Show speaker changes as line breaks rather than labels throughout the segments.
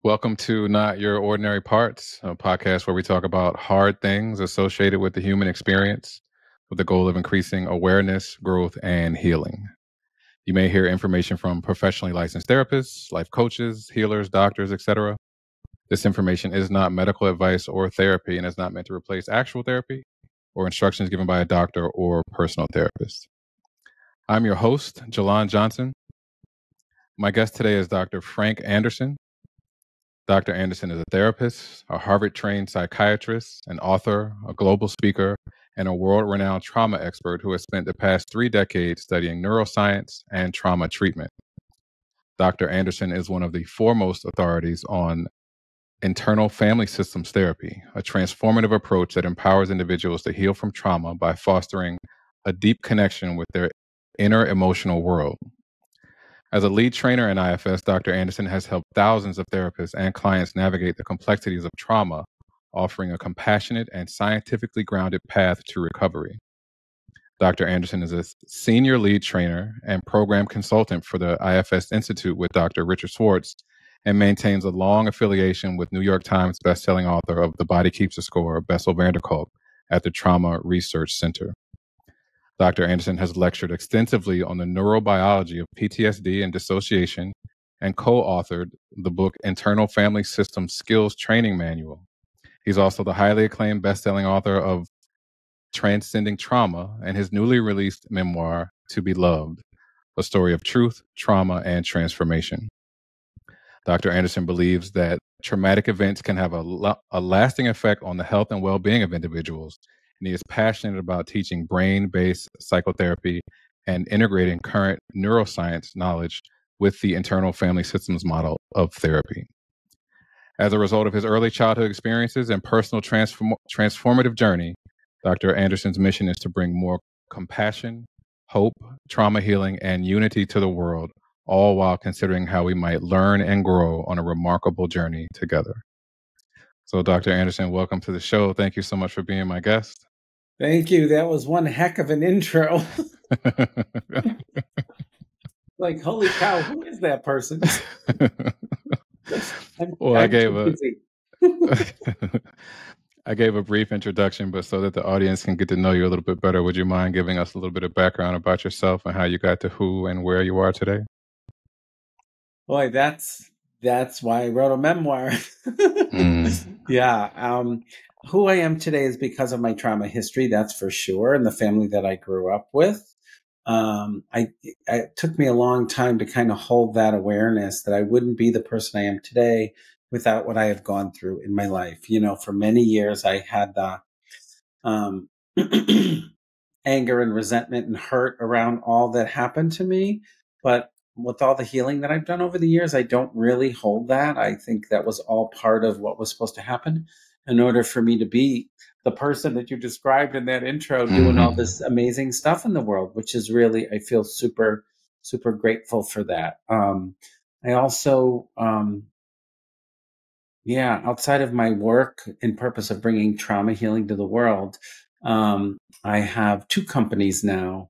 Welcome to Not Your Ordinary Parts, a podcast where we talk about hard things associated with the human experience with the goal of increasing awareness, growth, and healing. You may hear information from professionally licensed therapists, life coaches, healers, doctors, etc. This information is not medical advice or therapy and is not meant to replace actual therapy or instructions given by a doctor or personal therapist. I'm your host, Jalon Johnson. My guest today is Dr. Frank Anderson. Dr. Anderson is a therapist, a Harvard-trained psychiatrist, an author, a global speaker, and a world-renowned trauma expert who has spent the past 3 decades studying neuroscience and trauma treatment. Dr. Anderson is one of the foremost authorities on internal family systems therapy, a transformative approach that empowers individuals to heal from trauma by fostering a deep connection with their inner emotional world. As a lead trainer in IFS, Dr. Anderson has helped thousands of therapists and clients navigate the complexities of trauma, offering a compassionate and scientifically grounded path to recovery. Dr. Anderson is a senior lead trainer and program consultant for the IFS Institute with Dr. Richard Schwartz and maintains a long affiliation with New York Times bestselling author of The Body Keeps the Score, Bessel Kolk, at the Trauma Research Center. Dr. Anderson has lectured extensively on the neurobiology of PTSD and dissociation and co-authored the book Internal Family System Skills Training Manual. He's also the highly acclaimed best-selling author of Transcending Trauma and his newly released memoir, To Be Loved, a story of truth, trauma, and transformation. Dr. Anderson believes that traumatic events can have a lasting effect on the health and well-being of individuals, and he is passionate about teaching brain-based psychotherapy and integrating current neuroscience knowledge with the internal family systems model of therapy. As a result of his early childhood experiences and personal transformative journey, Dr. Anderson's mission is to bring more compassion, hope, trauma healing, and unity to the world, all while considering how we might learn and grow on a remarkable journey together. So, Dr. Anderson, welcome to the show. Thank you so much for being my guest.
Thank you. That was one heck of an intro. Like, holy cow, who is that person?
I gave a brief introduction, but so that the audience can get to know you a little bit better, would you mind giving us a little bit of background about yourself and how you got to who and where you are today?
Boy, that's why I wrote a memoir. Yeah. Who I am today is because of my trauma history, that's for sure, and the family that I grew up with. It took me a long time to kind of hold that awareness that I wouldn't be the person I am today without what I have gone through in my life. You know, for many years, I had the anger and resentment and hurt around all that happened to me. But with all the healing that I've done over the years, I don't really hold that. I think that was all part of what was supposed to happen in order for me to be the person that you described in that intro, doing all this amazing stuff in the world, which is really, I feel super, super grateful for that. I also, outside of my work in purpose of bringing trauma healing to the world, I have 2 companies now,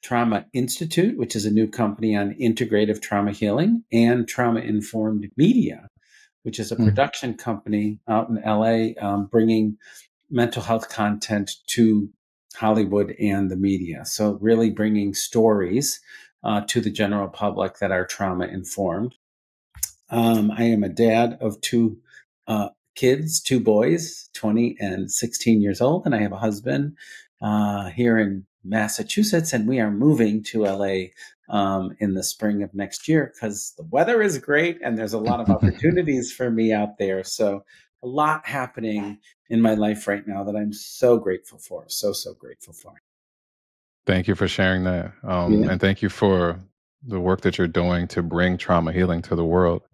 Trauma Institute, which is a new company on integrative trauma healing, and Trauma Informed Media, which is a production company out in LA, bringing mental health content to Hollywood and the media. So really bringing stories to the general public that are trauma informed. I am a dad of 2 kids, 2 boys, 20 and 16 years old. And I have a husband here in Massachusetts, and we are moving to LA in the spring of next year because the weather is great and there's a lot of opportunities for me out there. So a lot happening in my life right now that I'm so grateful for. So grateful for.
Thank you for sharing that. And thank you for the work that you're doing to bring trauma healing to the world.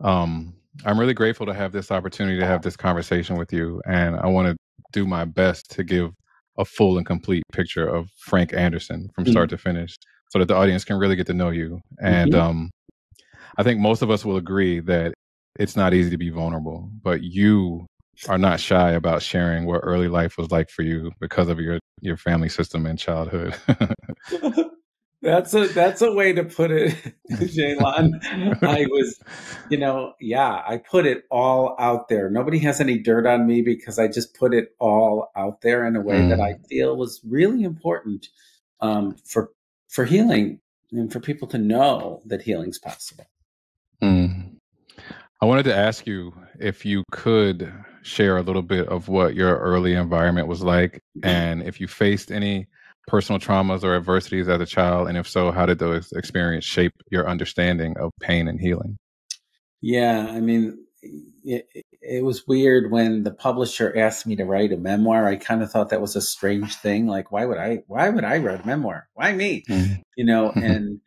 I'm really grateful to have this opportunity to have this conversation with you. And I want to do my best to give a full and complete picture of Frank Anderson from start to finish so that the audience can really get to know you. And I think most of us will agree that it's not easy to be vulnerable, but you are not shy about sharing what early life was like for you because of your family system and childhood.
That's a way to put it, Jaylon. I was, yeah, I put it all out there. Nobody has any dirt on me because I just put it all out there in a way that I
Mm,
feel was really important for healing and for people to know that healing's possible.
mm. I wanted to ask you if you could share a little bit of what your early environment was like, and if you faced any personal traumas or adversities as a child, and if so, how did those experiences shape your understanding of pain and healing?
Yeah, I mean, it was weird when the publisher asked me to write a memoir. I kind of thought that was a strange thing. Like, why would I write a memoir? Why me?
Mm.
And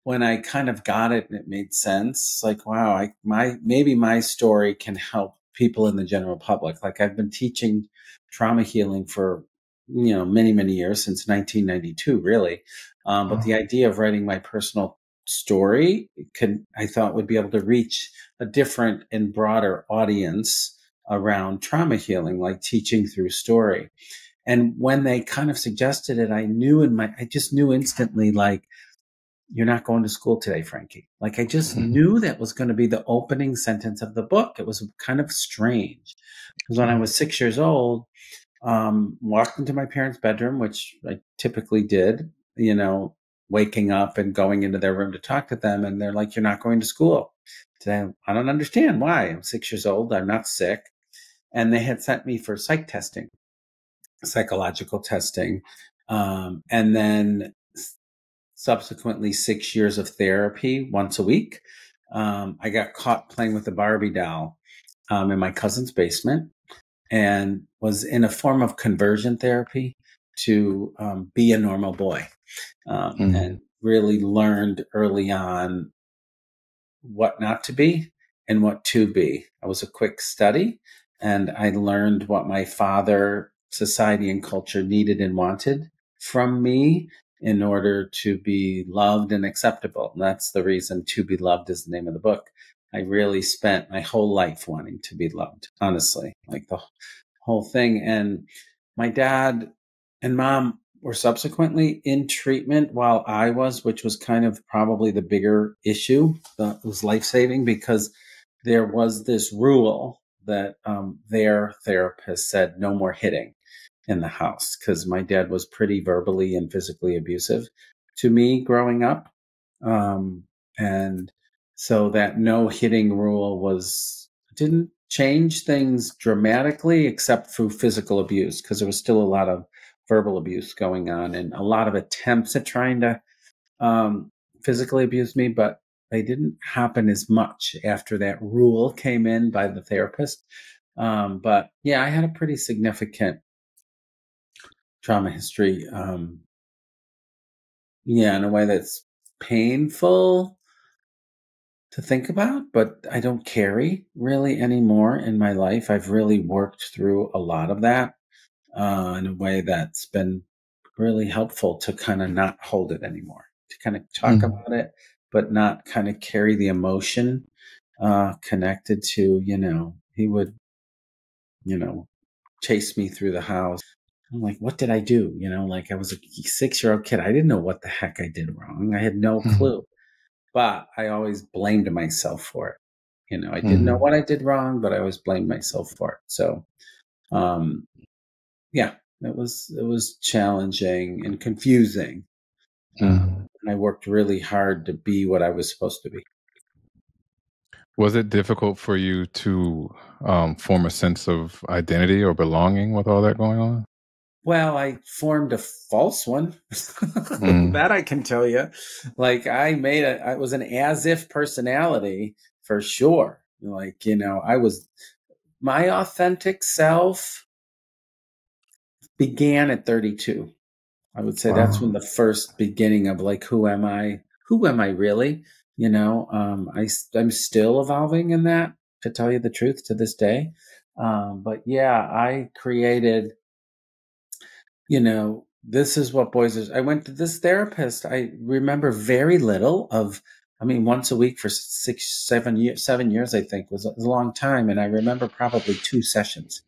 when I kind of got it and it made sense, like, wow, maybe my story can help people in the general public. Like, I've been teaching trauma healing for, many, many years, since 1992, really. But the idea of writing my personal story I thought would be able to reach a different and broader audience around trauma healing, like teaching through story. And when they kind of suggested it, I just knew instantly, like, you're not going to school today, Frankie. Like, I just knew that was going to be the opening sentence of the book. It was kind of strange because when I was 6 years old, walked into my parents' bedroom, which I typically did, waking up and going into their room to talk to them. And they're like, you're not going to school today. I don't understand why. I'm 6 years old. I'm not sick. And they had sent me for psychological testing. And then subsequently 6 years of therapy once a week. I got caught playing with a Barbie doll in my cousin's basement and was in a form of conversion therapy to be a normal boy, and really learned early on what not to be and what to be. I was a quick study, and I learned what my father, society, and culture needed and wanted from me in order to be loved and acceptable. And that's the reason To Be Loved is the name of the book. I really spent my whole life wanting to be loved, honestly, like the whole thing. And my dad and mom were subsequently in treatment while I was, which was kind of probably the bigger issue. It was life saving because there was this rule that their therapist said no more hitting in the house, because my dad was pretty verbally and physically abusive to me growing up. And so that no hitting rule didn't change things dramatically except through physical abuse, because there was still a lot of verbal abuse going on and a lot of attempts at trying to physically abuse me, but they didn't happen as much after that rule came in by the therapist. But yeah, I had a pretty significant trauma history. Yeah, in a way that's painful to think about, but I don't carry really anymore in my life. I've really worked through a lot of that in a way that's been really helpful to kind of not hold it anymore, to kind of talk about it, but not kind of carry the emotion connected to, he would, chase me through the house. I'm like, what did I do? Like, I was a 6-year-old kid. I didn't know what the heck I did wrong. I had no clue, but I always blamed myself for it. I didn't know what I did wrong, but I always blamed myself for it. So, yeah, it was challenging and confusing. And I worked really hard to be what I was supposed to be.
Was it difficult for you to form a sense of identity or belonging with all that going on?
Well, I formed a false one. That I can tell you. Like, I was an as if personality for sure. Like, I was, my authentic self began at 32. I would say that's when the first beginning of, like, who am I? Who am I really? I'm still evolving in that, to tell you the truth, to this day. But yeah, I created, this is what boys is. I went to this therapist. I remember very little of, I mean, once a week for 7 years, I think was a long time. And I remember probably 2 sessions.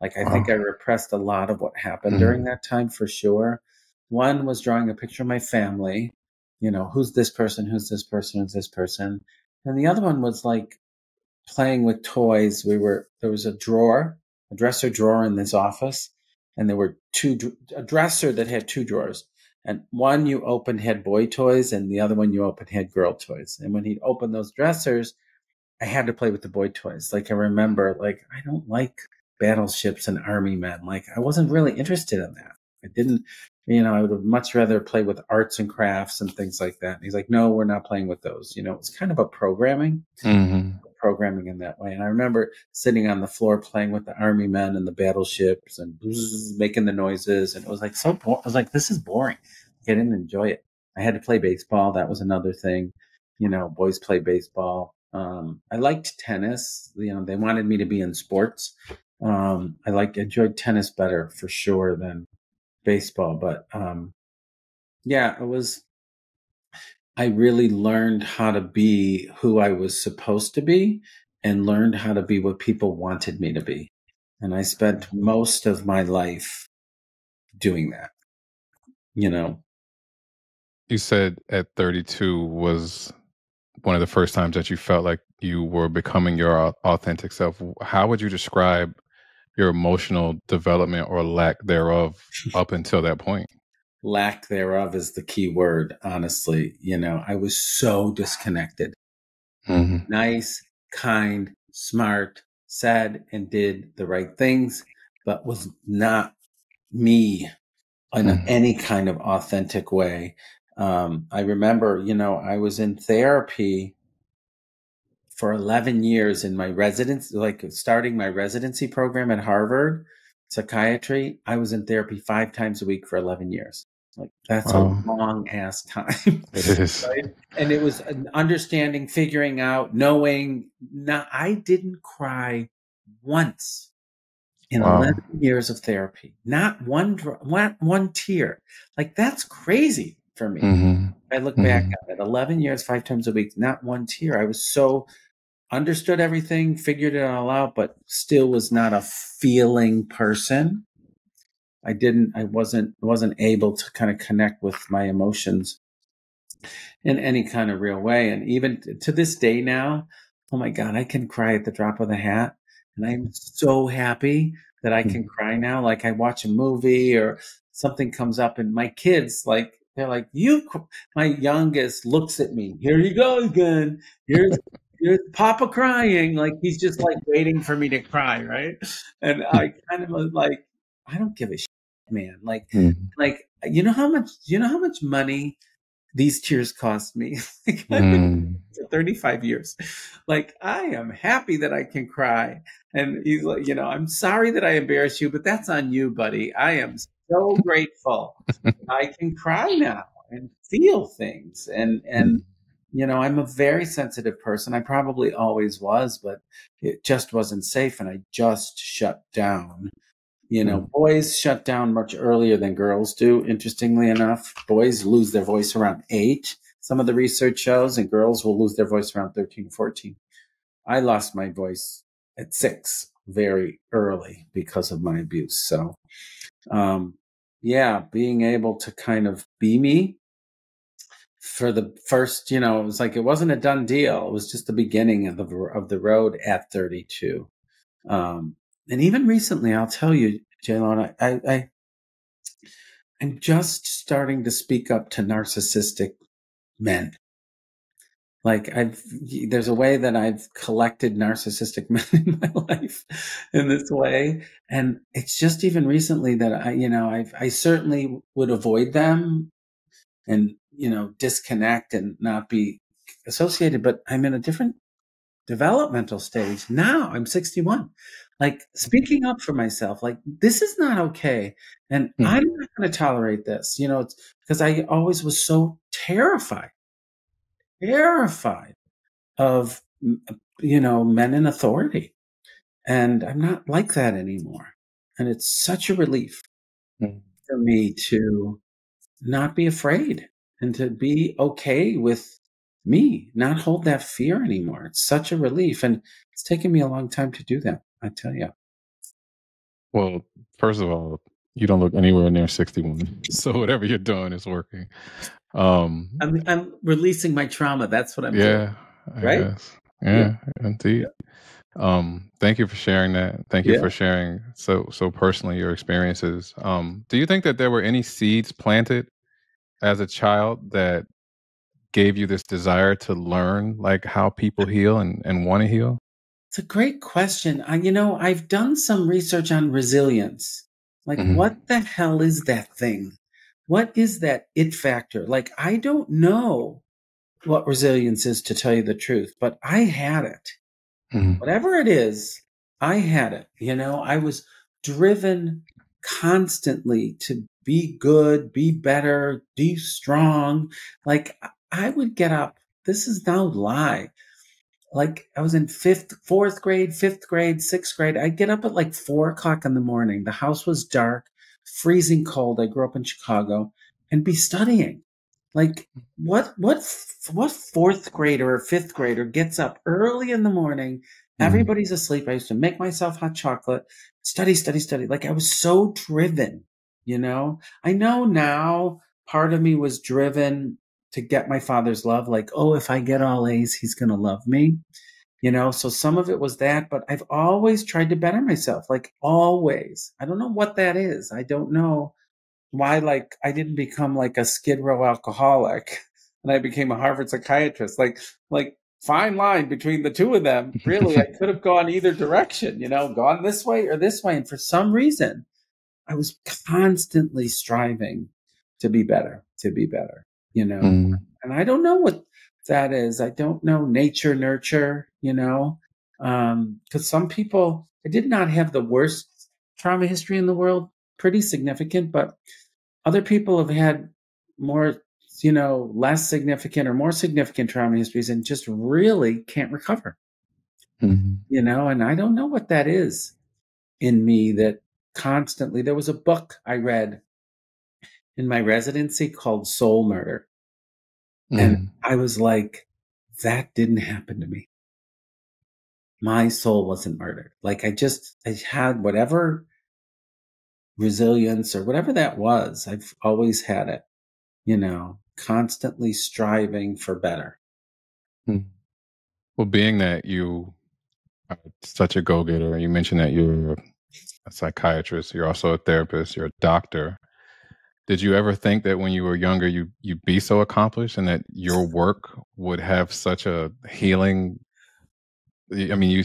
Like, I think I repressed a lot of what happened during that time for sure. One was drawing a picture of my family. who's this person, who's this person, who's this person. And the other one was like playing with toys. There was a dresser drawer in this office, and there were a dresser that had two drawers. And one you opened had boy toys, and the other one you opened had girl toys. And when he'd open those dressers, I had to play with the boy toys. Like, I remember, like, I don't like battleships and army men. Like, I wasn't really interested in that. I didn't, I would much rather play with arts and crafts and things like that. And he's like, no, we're not playing with those. It's kind of a programming in that way. And I remember sitting on the floor playing with the army men and the battleships and making the noises. And it was like I was like, this is boring. I didn't enjoy it. I had to play baseball. That was another thing. Boys play baseball. I liked tennis. They wanted me to be in sports. I enjoyed tennis better for sure than baseball. But yeah, I really learned how to be who I was supposed to be and learned how to be what people wanted me to be. And I spent most of my life doing that.
You said at 32 was one of the first times that you felt like you were becoming your authentic self. How would you describe your emotional development or lack thereof up until that point?
Lack thereof is the key word, honestly. I was so disconnected. Nice, kind, smart, said and did the right things, but was not me in any kind of authentic way. I remember, I was in therapy for 11 years in my residency, like starting my residency program at Harvard, psychiatry. I was in therapy 5 times a week for 11 years. Like, that's a long ass time.
It is.
Right? And it was an understanding, figuring out, knowing. I didn't cry once in 11 years of therapy. Not one tear. Like, that's crazy for me. I look back at it, 11 years, 5 times a week, not one tear. I was so understood everything, figured it all out, but still was not a feeling person. I wasn't able to kind of connect with my emotions in any kind of real way. And even to this day now, oh my God, I can cry at the drop of the hat. And I'm so happy that I can cry now. Like, I watch a movie or something comes up and my kids, like, they're like, my youngest looks at me. Here you go again. Here's Papa crying. Like, he's just like waiting for me to cry. Right. And I kind of was like, I don't give a shit, man. Like, you know how much money these tears cost me? Like, I've been for 35 years. Like, I am happy that I can cry. And he's like, I'm sorry that I embarrassed you, but that's on you, buddy. I am so grateful I can cry now and feel things. And I'm a very sensitive person. I probably always was, but it just wasn't safe. And I just shut down. Boys shut down much earlier than girls do. Interestingly enough, boys lose their voice around 8. Some of the research shows, and girls will lose their voice around 13, 14. I lost my voice at 6 very early because of my abuse. So, being able to kind of be me for the first, it was like, it wasn't a done deal. It was just the beginning of the road at 32. And even recently, I'll tell you, Jaylon, I'm just starting to speak up to narcissistic men. Like, there's a way that I've collected narcissistic men in my life in this way. And it's just even recently that I certainly would avoid them and, disconnect and not be associated, but I'm in a different developmental stage. Now I'm 61, like, speaking up for myself, like, this is not okay. And I'm not going to tolerate this, it's because I always was so terrified of, men in authority. And I'm not like that anymore. And it's such a relief for me to not be afraid and to be okay with me, not hold that fear anymore. It's such a relief. And it's taken me a long time to do that, I tell you.
Well, first of all, You don't look anywhere near 61. So whatever you're doing is working.
I'm releasing my trauma. That's what I'm doing,
Yeah, I
right?
guess.
Yeah,
Yeah, indeed.
yeah,
Thank you for sharing that. Thank you
yeah.
for sharing so personally your experiences. Do you think that there were any seeds planted as a child that gave you this desire to learn like how people heal and want to heal?
It's a great question. I've done some research on resilience. Like, what
Mhm.
the hell is that thing? What is that it factor? Like, I don't know what resilience is, to tell you the truth, but I had it.
Mhm.
Whatever it is, I had it. I was driven constantly to be good, be better, be strong. Like, I would get up. This is no lie. Like, I was in fourth grade, fifth grade, sixth grade. I'd get up at like 4 o'clock in the morning. The house was dark, freezing cold. I grew up in Chicago, and be studying. Like, what fourth grader or fifth grader gets up early in the morning?
Mhm.
Everybody's asleep. I used to make myself hot chocolate, study, study, study. Like, I was so driven. I know now part of me was driven to get my father's love. Like, oh, if I get all A's, he's going to love me. So some of it was that, but I've always tried to better myself, like, always. I don't know what that is. I don't know why, like, I didn't become like a Skid Row alcoholic and I became a Harvard psychiatrist. Like, fine line between the two of them. Really, I could have gone either direction, gone this way or this way. And for some reason, I was constantly striving to be better.
Mhm.
And I don't know what that is. I don't know nature, nurture. Because some people, I did not have the worst trauma history in the world, pretty significant, but other people have had more, less significant or more significant trauma histories and just really can't recover. And I don't know what that is in me that constantly, there was a book I read in my residency called Soul Murder. And
Mhm.
I was like, that didn't happen to me. My soul wasn't murdered. Like, I had whatever resilience or whatever that was. I've always had it, constantly striving for better.
Mhm. Well, being that you are such a go-getter, you mentioned that you're a psychiatrist, you're also a therapist, you're a doctor. Did you ever think that when you were younger, you'd be so accomplished and that your work would have such a healing? I mean,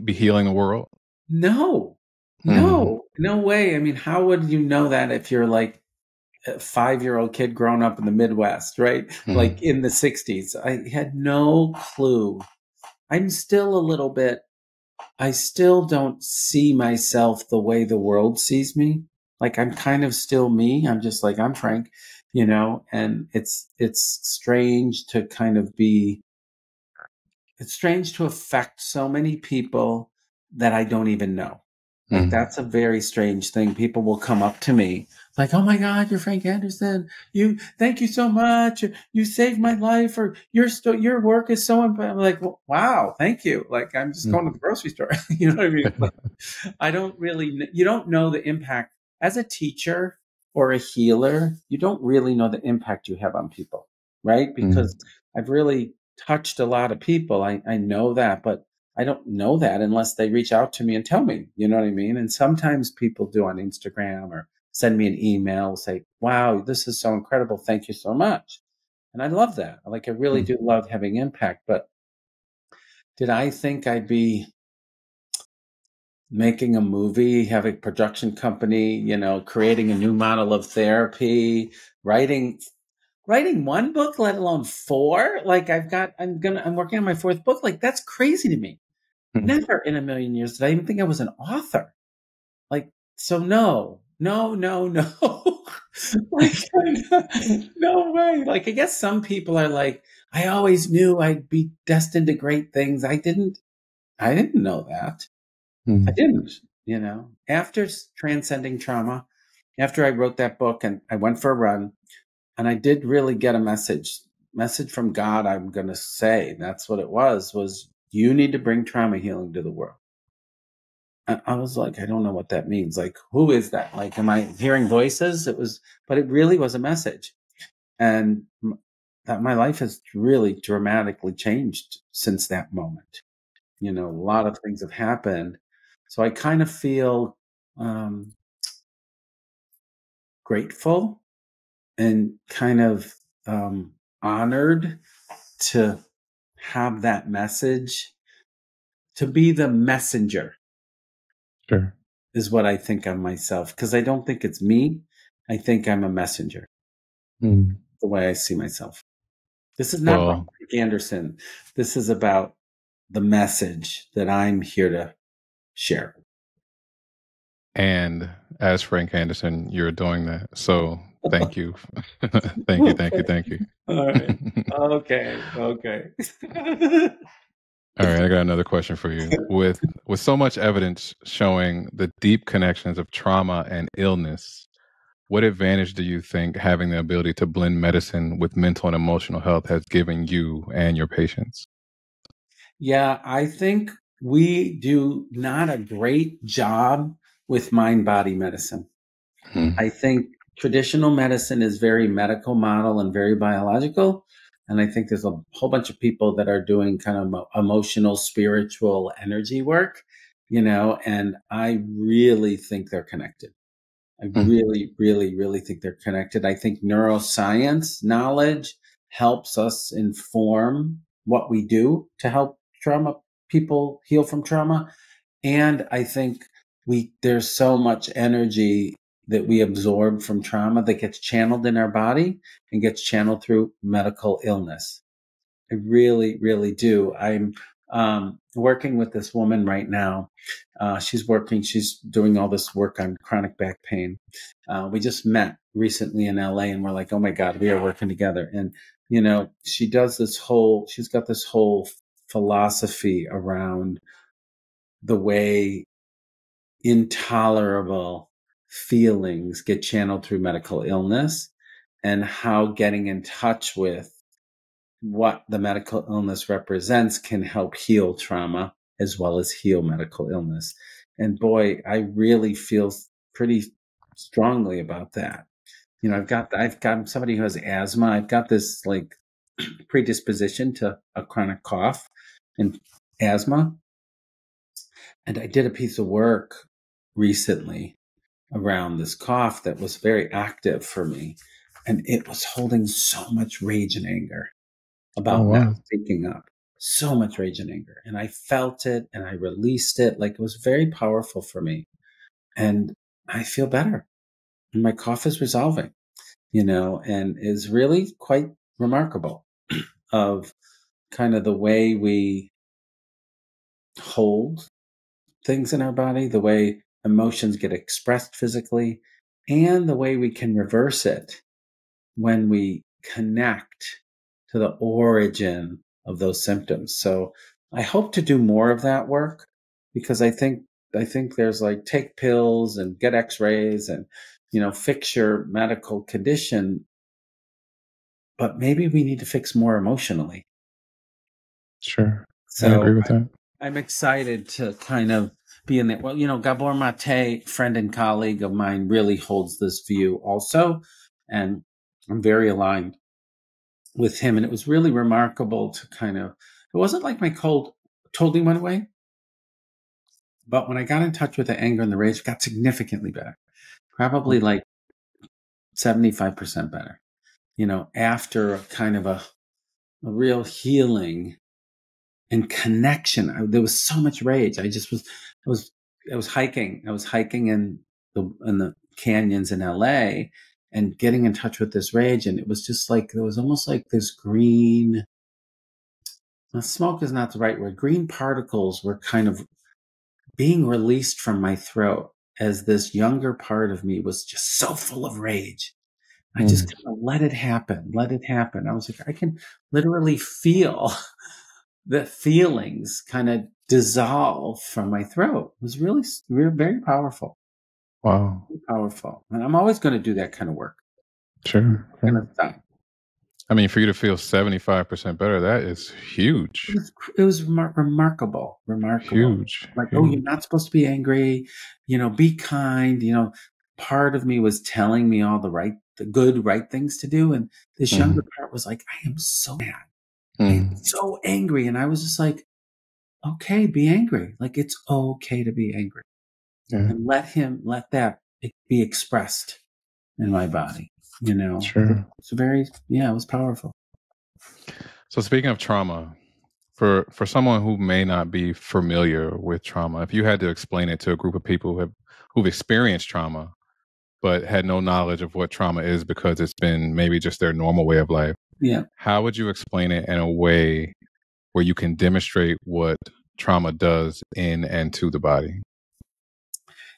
be healing the world.
No,
Mhm.
no way. I mean, how would you know that if you're like a 5-year-old kid growing up in the Midwest, right? Like,
Mhm.
in the 60s. I had no clue. I'm still a little bit I still don't see myself the way the world sees me. Like, I'm kind of still me. I'm just like, I'm Frank, and it's strange to kind of be it's strange to affect so many people that I don't even know. Like,
Mhm.
that's a very strange thing. People will come up to me like, "Oh my God, you're Frank Anderson. Thank you so much. You saved my life, or your work is so important." I'm like, "Well, wow, thank you." Like, I'm just going to the
Mhm.
grocery store. You know what I mean? Like, I don't really, you don't know the impact as a teacher or a healer. You don't really know the impact you have on people, right? Because
Mhm.
I've really touched a lot of people. I know that, but I don't know that unless they reach out to me and tell me, you know what I mean? And sometimes people do on Instagram or send me an email, say, "Wow, this is so incredible. Thank you so much." And I love that. Like, I really
Mhm.
do love having impact. But did I think I'd be making a movie, having a production company, creating a new model of therapy, writing one book, let alone four? Like, I'm working on my fourth book. Like, that's crazy to me.
Mhm.
Never in a million years did I even think I was an author. Like, so no, no, no, no. Like, no way. Like, I guess some people are like, I always knew I'd be destined to great things. I didn't know that. I
Mhm.
didn't. After Transcending Trauma, after I wrote that book and I went for a run, and I did really get a message from God. I'm going to say that's what it was you need to bring trauma healing to the world. I was like, I don't know what that means. Like, who is that? Like, am I hearing voices? But it really was a message. And that my life has really dramatically changed since that moment. A lot of things have happened. So I kind of feel grateful and kind of honored to have that message, to be the messenger
Sure.
is what I think of myself. Because I don't think it's me. I think I'm a messenger,
Mm.
the way I see myself. This is not about
Well,
Frank Anderson. This is about the message that I'm here to share.
and as Frank Anderson, you're doing that. So thank you.
Okay.
Thank you.
All right. Okay. Okay.
All right, I got another question for you. With so much evidence showing the deep connections of trauma and illness, what advantage do you think having the ability to blend medicine with mental and emotional health has given you and your patients?
Yeah, I think we do not a great job with mind body medicine.
Hmm.
I think traditional medicine is very medical model and very biological. And I think there's a whole bunch of people that are doing kind of emotional, spiritual energy work, and I really think they're connected. I
Hmm.
really, really, really think they're connected. I think neuroscience knowledge helps us inform what we do to help trauma people heal from trauma. And I think there's so much energy that we absorb from trauma that gets channeled in our body and gets channeled through medical illness. I really, really do. I'm working with this woman right now. She's doing all this work on chronic back pain. We just met recently in LA and we're like, oh my God, we are working together. And, she's got this whole philosophy around the way intolerable feelings get channeled through medical illness and how getting in touch with what the medical illness represents can help heal trauma as well as heal medical illness. And boy, I really feel pretty strongly about that. I've got somebody who has asthma. I've got this like predisposition to a chronic cough and asthma. And I did a piece of work recently around this cough that was very active for me. And it was holding so much rage and anger
Oh
about not
wow.
speaking up. So much rage and anger. And I felt it and I released it. Like it was very powerful for me. And I feel better. And my cough is resolving, and is really quite remarkable of kind of the way we hold things in our body, the way emotions get expressed physically, and the way we can reverse it when we connect to the origin of those symptoms. So I hope to do more of that work because I think there's like take pills and get x-rays and fix your medical condition, but maybe we need to fix more emotionally.
Sure. I
So
agree with that.
I'm excited to kind of be in that. Well, Gabor Mate, friend and colleague of mine, really holds this view also. And I'm very aligned with him. And it was really remarkable to it wasn't like my cold totally went away. But when I got in touch with the anger and the rage, it got significantly better, probably like 75% better, after a kind of a real healing and connection. There was so much rage. I was hiking. I was hiking in the canyons in LA and getting in touch with this rage. And it was just like, there was almost like this green, smoke is not the right word. Green particles were kind of being released from my throat as this younger part of me was just so full of rage. I just
Mm.
kind of let it happen, let it happen. I was like, I can literally feel the feelings kind of dissolve from my throat. It was really, very powerful,
Wow.
powerful. And I'm always going to do that kind of work. I'm
Sure.
not going
Sure.
to stop.
I mean, for you to feel 75% better, that is huge.
It was remarkable.
Huge.
Like, oh, you're
Huge.
not supposed to be angry, be kind, part of me was telling me all the good, right things to do. And this younger part was like, I am so mad. I am so angry. And I was just like, okay, be angry. Like, it's okay to be angry.
Yeah.
And let that be expressed in my body,
Sure.
It's it was powerful.
So speaking of trauma, for someone who may not be familiar with trauma, if you had to explain it to a group of people who've experienced trauma, but had no knowledge of what trauma is because it's been maybe just their normal way of life,
Yeah.
how would you explain it in a way where you can demonstrate what trauma does in and to the body?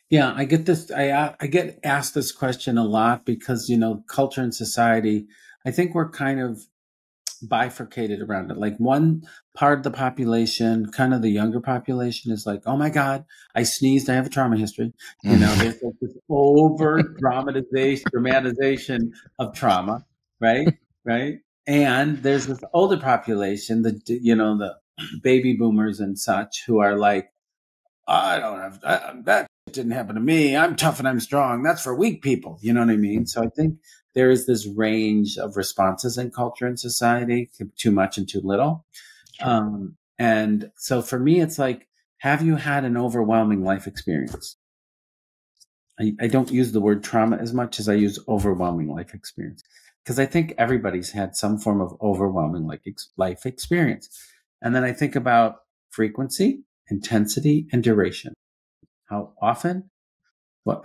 Yeah, I get this. I get asked this question a lot because culture and society. I think we're kind of bifurcated around it. Like one part of the population, kind of the younger population, is like, "Oh my God, I sneezed. I have a trauma history." There's like this dramatization of trauma, right? Right. And there's this older population, the baby boomers and such, who are like, I don't have that didn't happen to me. I'm tough and I'm strong. That's for weak people. You know what I mean? So I think there is this range of responses in culture and society, too much and too little.
Sure.
And so for me, it's like, have you had an overwhelming life experience? I don't use the word trauma as much as I use overwhelming life experience, because I think everybody's had some form of overwhelming life experience. And then I think about frequency, intensity, and duration. How often?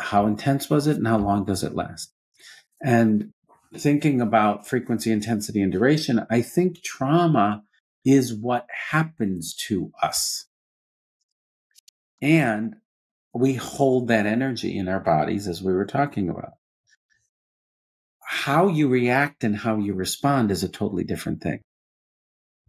How intense was it, and how long does it last? And thinking about frequency, intensity, and duration, I think trauma is what happens to us. And we hold that energy in our bodies, as we were talking about. How you react and how you respond is a totally different thing,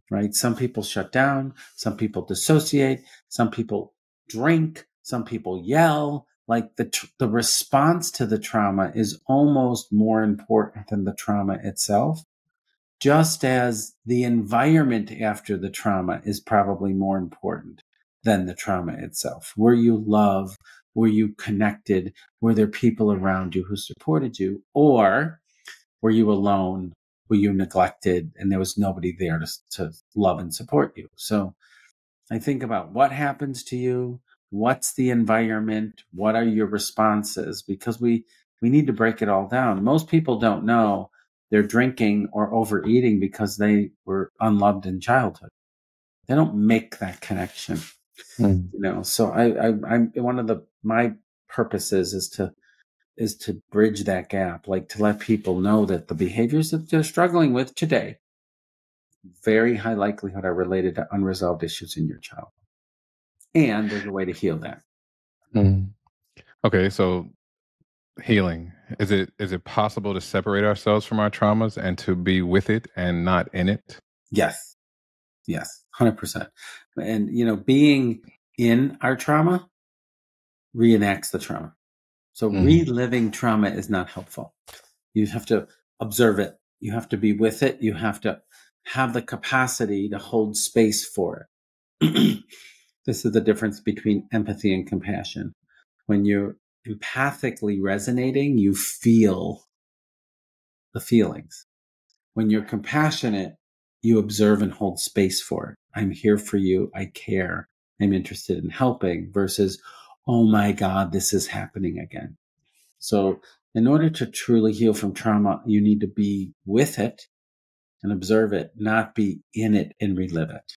right? Some people shut down, some people dissociate, some people drink, some people yell. Like the response to the trauma is almost more important than the trauma itself, just as the environment after the trauma is probably more important than the trauma itself. Were you loved? Were you connected? Were there people around you who supported you? Or were you alone? Were you neglected and there was nobody there to love and support you? So I think about what happens to you, what's the environment, what are your responses, because we need to break it all down. Most people don't know they're drinking or overeating because they were unloved in childhood. They don't make that connection, So I'm one of my purposes is to bridge that gap, like to let people know that the behaviors that they're struggling with today, very high likelihood are related to unresolved issues in your childhood. And there's a way to heal that.
Okay, so healing. Is it possible to separate ourselves from our traumas and to be with it and not in it?
Yes. 100%. And, being in our trauma reenacts the trauma. So reliving trauma is not helpful. You have to observe it. You have to be with it. You have to have the capacity to hold space for it. This is the difference between empathy and compassion. When you're empathically resonating, you feel the feelings. When you're compassionate, you observe and hold space for it. I'm here for you. I care. I'm interested in helping, versus, oh my God, this is happening again. So in order to truly heal from trauma, you need to be with it and observe it, not be in it and relive it.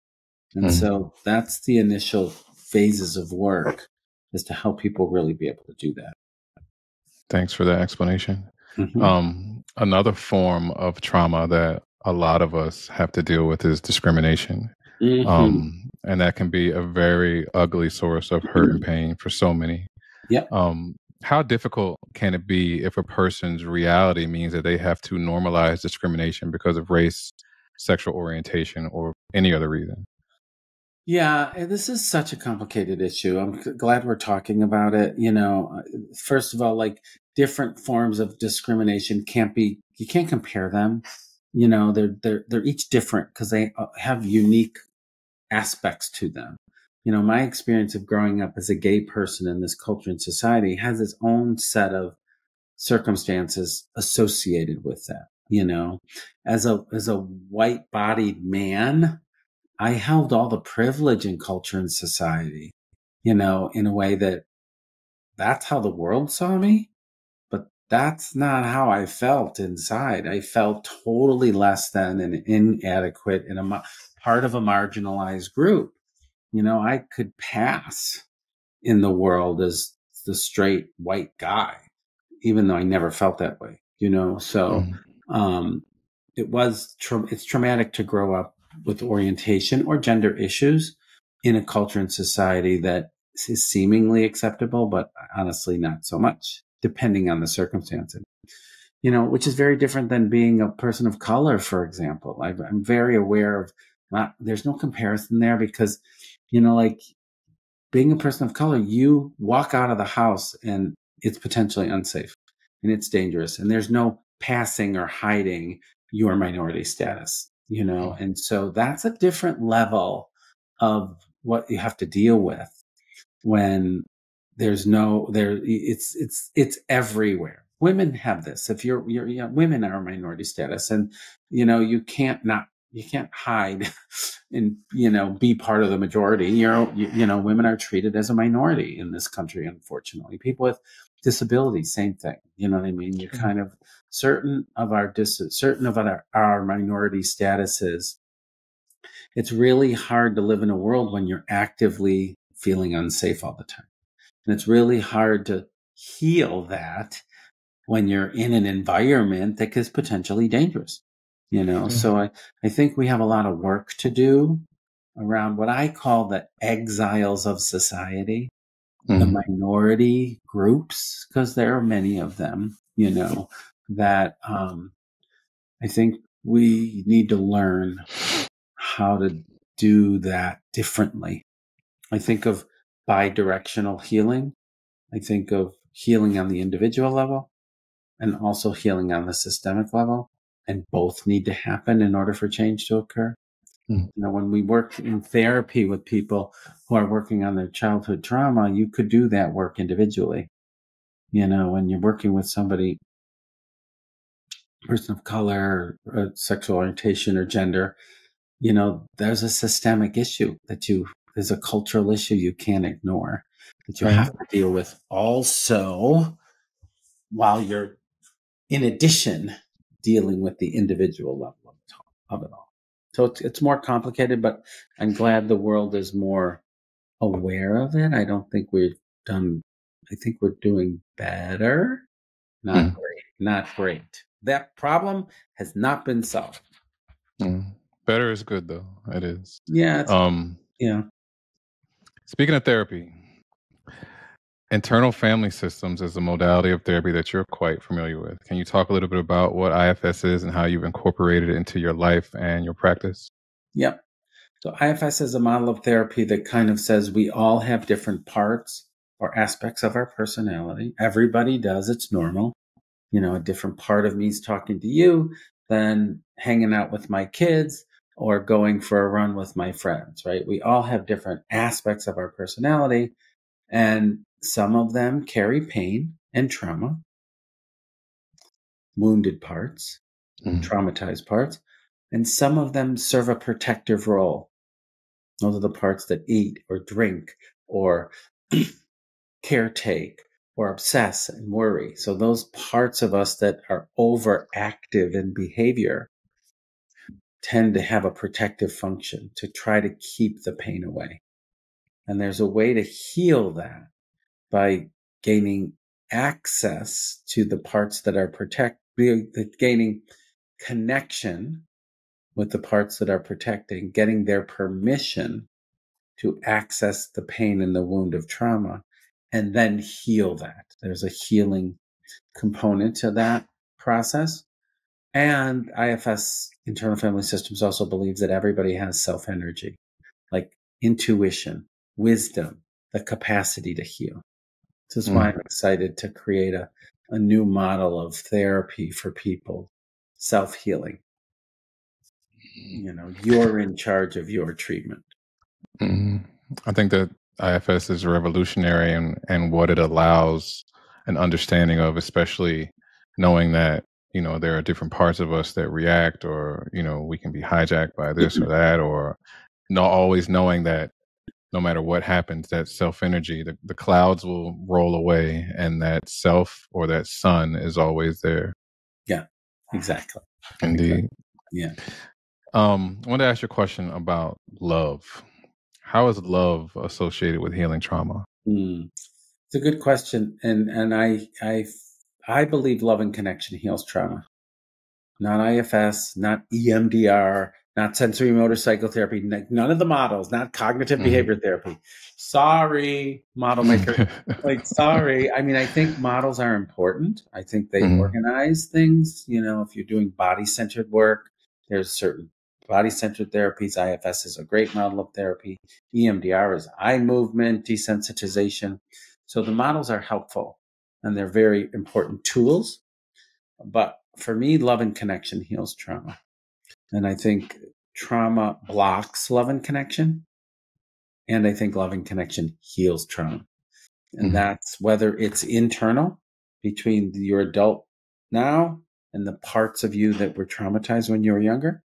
And so that's the initial phases of work, is to help people really be able to do that.
Thanks for that explanation. Another form of trauma that a lot of us have to deal with is discrimination. And that can be a very ugly source of hurt and pain for so many.
Yep.
How difficult can it be if a person's reality means that they have to normalize discrimination because of race, sexual orientation, or any other reason?
Yeah, this is such a complicated issue. I'm glad we're talking about it. First of all, like, different forms of discrimination you can't compare them. they're each different because they have unique aspects to them. My experience of growing up as a gay person in this culture and society has its own set of circumstances associated with that. As a white-bodied man, I held all the privilege in culture and society, in a way that's how the world saw me, but that's not how I felt inside. I felt totally less than and inadequate in part of a marginalized group. I could pass in the world as the straight white guy, even though I never felt that way, so it's traumatic to grow up with orientation or gender issues in a culture and society that is seemingly acceptable, but honestly not so much, depending on the circumstances, which is very different than being a person of color, for example. I'm very aware of there's no comparison there because, like being a person of color, you walk out of the house and it's potentially unsafe and it's dangerous. And there's no passing or hiding your minority status, and so that's a different level of what you have to deal with when it's everywhere. Women have this. If you're women are a minority status, and you can't hide and be part of the majority. Women are treated as a minority in this country, unfortunately. People with disabilities, same thing. You know what I mean? You're kind of certain of our minority statuses. It's really hard to live in a world when you're actively feeling unsafe all the time. And it's really hard to heal that when you're in an environment that is potentially dangerous, So I think we have a lot of work to do around what I call the exiles of society, the minority groups, because there are many of them, that I think we need to learn how to do that differently. I think of bi-directional healing. I think of healing on the individual level and also healing on the systemic level. And both need to happen in order for change to occur. When we work in therapy with people who are working on their childhood trauma, you could do that work individually. When you're working with somebody, person of color, or sexual orientation or gender, there's a systemic issue there's a cultural issue you can't ignore that you have to deal with also while you're, in addition, dealing with the individual level of it all. So it's more complicated, but I'm glad the world is more aware of it. I think we're doing better. Not great. Not great. That problem has not been solved.
Better is good, though. It is.
Yeah. Yeah.
Speaking of therapy, internal family systems is a modality of therapy that you're quite familiar with. Can you talk a little bit about what IFS is and how you've incorporated it into your life and your practice?
Yep. So IFS is a model of therapy that kind of says we all have different parts or aspects of our personality. Everybody does. It's normal. A different part of me is talking to you than hanging out with my kids or going for a run with my friends, right? We all have different aspects of our personality, and some of them carry pain and trauma, wounded parts, traumatized parts, and some of them serve a protective role. Those are the parts that eat or drink or caretake or obsess and worry. So those parts of us that are overactive in behavior tend to have a protective function to try to keep the pain away. And there's a way to heal that by gaining access to the parts that are gaining connection with the parts that are protecting, getting their permission to access the pain and the wound of trauma, and then heal that. There's a healing component to that process. And IFS, Internal Family Systems, also believes that everybody has self-energy, like intuition, wisdom, the capacity to heal. This is why I'm excited to create a new model of therapy for people, self-healing. you're in charge of your treatment.
Mhm. I think that IFS is revolutionary and what it allows an understanding of, especially knowing that, there are different parts of us that react, or, we can be hijacked by this or that, or not always knowing that no matter what happens, that self energy, the clouds will roll away, and that self or that sun is always there.
Yeah, exactly.
Indeed.
Yeah.
I want to ask you a question about love. How is love associated with healing trauma?
It's a good question, and I believe love and connection heals trauma. Not IFS, not EMDR, not sensory motor psychotherapy, none of the models, not cognitive behavior therapy. Sorry, model maker. Like, sorry. I mean, I think models are important. I think they organize things. If you're doing body centered work, there's certain body centered therapies. IFS is a great model of therapy. EMDR is eye movement, desensitization. So the models are helpful and they're very important tools. But for me, love and connection heals trauma. And I think trauma blocks love and connection. And I think love and connection heals trauma. And that's whether it's internal between your adult now and the parts of you that were traumatized when you were younger,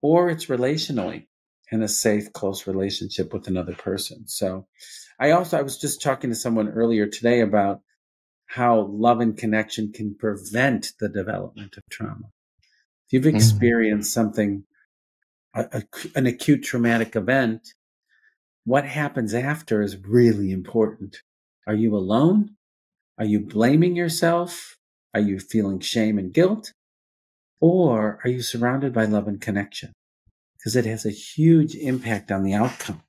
or it's relationally in a safe, close relationship with another person. So I was just talking to someone earlier today about how love and connection can prevent the development of trauma. If you've experienced something, an acute traumatic event, what happens after is really important. Are you alone? Are you blaming yourself? Are you feeling shame and guilt? Or are you surrounded by love and connection? Because it has a huge impact on the outcome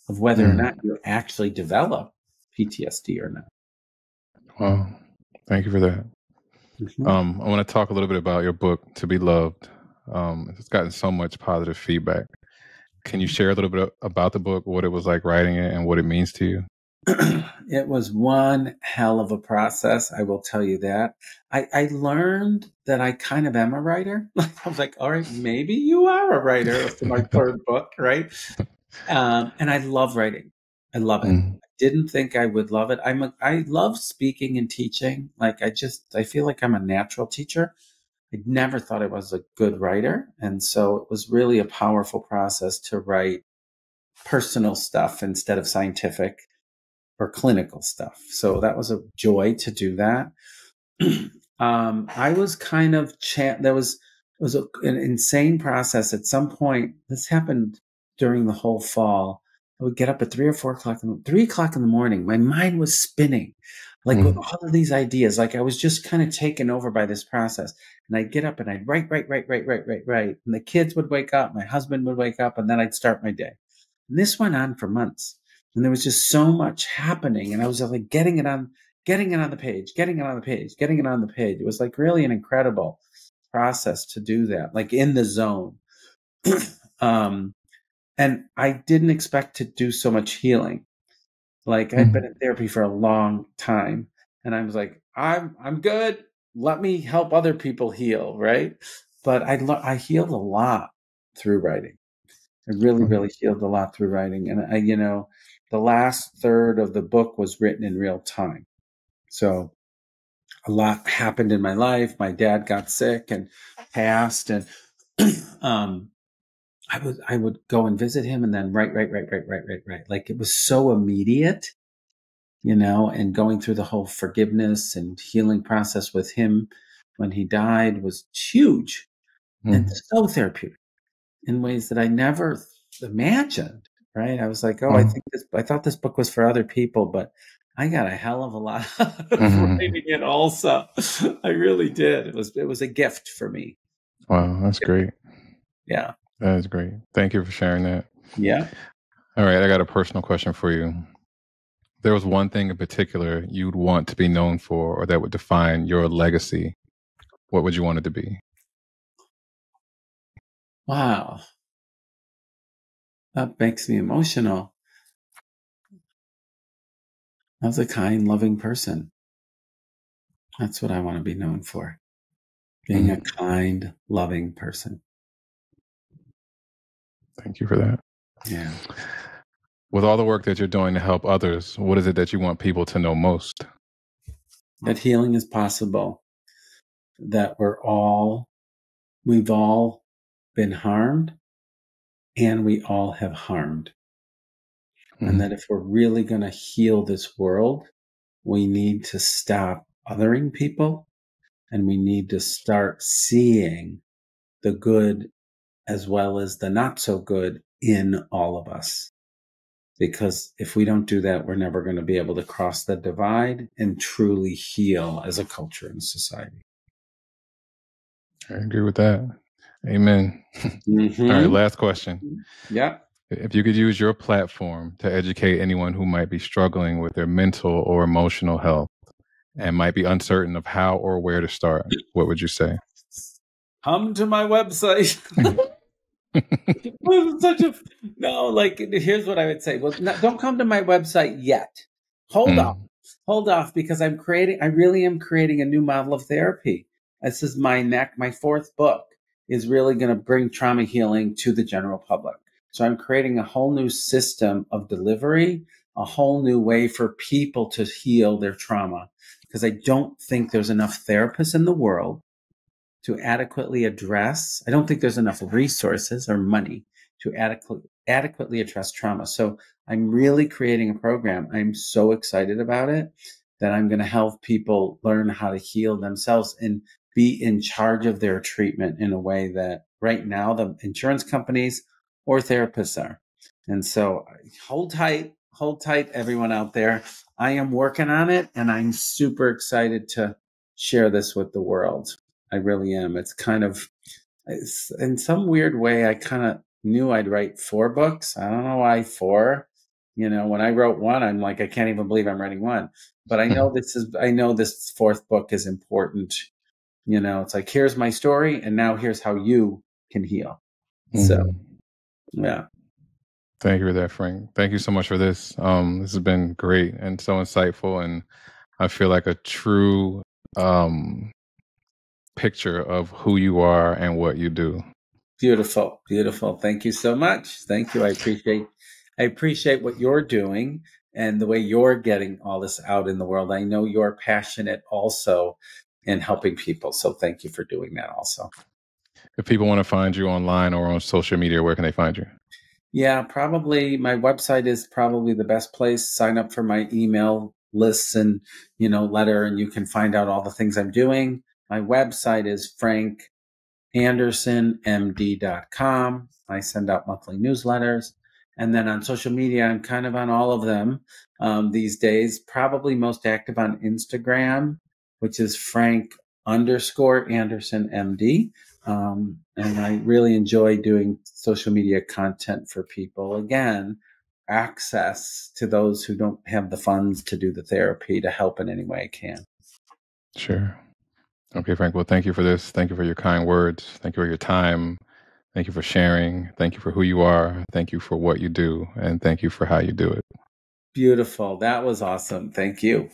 of whether or not you actually develop PTSD or not.
Wow. Thank you for that. I want to talk a little bit about your book, To Be Loved. It's gotten so much positive feedback. Can you share a little bit about the book, what it was like writing it, and what it means to you?
It was one hell of a process, I will tell you that. I learned that I kind of am a writer. I was like, all right, maybe you are a writer for my third book, right? And I love writing. I love it. I didn't think I would love it. I love speaking and teaching. Like I feel like I'm a natural teacher. I never thought I was a good writer. And so it was really a powerful process to write personal stuff instead of scientific or clinical stuff. So that was a joy to do that. I was kind of there was an insane process at some point. This happened during the whole fall. I would get up at 3 o'clock in the morning. My mind was spinning, like with all of these ideas. Like I was just kind of taken over by this process. And I'd get up and I'd write. And the kids would wake up, my husband would wake up, and then I'd start my day. And this went on for months. And there was just so much happening. And I was like getting it on the page. It was like really an incredible process to do that, like in the zone. And I didn't expect to do so much healing. Like I'd been in therapy for a long time. And I was like, I'm good. Let me help other people heal. Right. But I healed a lot through writing. I really, really healed a lot through writing. And the last third of the book was written in real time. So a lot happened in my life. My dad got sick and passed, and I would go and visit him and then write. Like it was so immediate, and going through the whole forgiveness and healing process with him when he died was huge and so therapeutic in ways that I never imagined. Right? I was like, oh, I thought this book was for other people, but I got a hell of a lot out of writing it also. I really did. It was a gift for me.
Wow, that's great.
Yeah.
That is great. Thank you for sharing that.
Yeah.
All right, I got a personal question for you. There was one thing in particular you'd want to be known for, or that would define your legacy. What would you want it to be?
Wow. That makes me emotional. I was a kind, loving person. That's what I want to be known for. Being a kind, loving person.
Thank you for that.
Yeah.
With all the work that you're doing to help others, what is it that you want people to know most?
That healing is possible, that we've all been harmed, and we all have harmed. And that if we're really going to heal this world, we need to stop othering people, and we need to start seeing the good as well as the not so good in all of us. Because if we don't do that, we're never going to be able to cross the divide and truly heal as a culture and society.
I agree with that. Amen.
Mm-hmm.
All right, last question.
Yeah.
If you could use your platform to educate anyone who might be struggling with their mental or emotional health and might be uncertain of how or where to start, what would you say?
Come to my website. Here's what I would say. Well, don't come to my website yet. Hold off, because I really am creating a new model of therapy. This is my fourth book is really going to bring trauma healing to the general public. So I'm creating a whole new system of delivery, a whole new way for people to heal their trauma, because I don't think there's enough therapists in the world to adequately address. I don't think there's enough resources or money to adequately address trauma. So I'm really creating a program. I'm so excited about it that I'm going to help people learn how to heal themselves and be in charge of their treatment in a way that right now the insurance companies or therapists are. And so hold tight, everyone out there. I am working on it, and I'm super excited to share this with the world. I really am. It's in some weird way, I kind of knew I'd write 4 books. I don't know why 4. When I wrote one, I'm like, I can't even believe I'm writing one. But I know this 4th book is important. It's like, here's my story, and now here's how you can heal. So, yeah.
Thank you for that, Frank. Thank you so much for this. This has been great and so insightful, and I feel like a true picture of who you are and what you do.
Beautiful. Thank you so much. Thank you. I appreciate what you're doing and the way you're getting all this out in the world. I know you're passionate also in helping people. So thank you for doing that also.
If people want to find you online or on social media, where can they find you?
Yeah, probably my website is probably the best place. Sign up for my email lists and, letter, and you can find out all the things I'm doing. My website is frankandersonmd.com. I send out monthly newsletters. And then on social media, I'm kind of on all of them these days, probably most active on Instagram, which is Frank_AndersonMD. And I really enjoy doing social media content for people. Again, access to those who don't have the funds to do the therapy to help in any way I can.
Sure. Okay, Frank. Well, thank you for this. Thank you for your kind words. Thank you for your time. Thank you for sharing. Thank you for who you are. Thank you for what you do. And thank you for how you do it.
Beautiful. That was awesome. Thank you.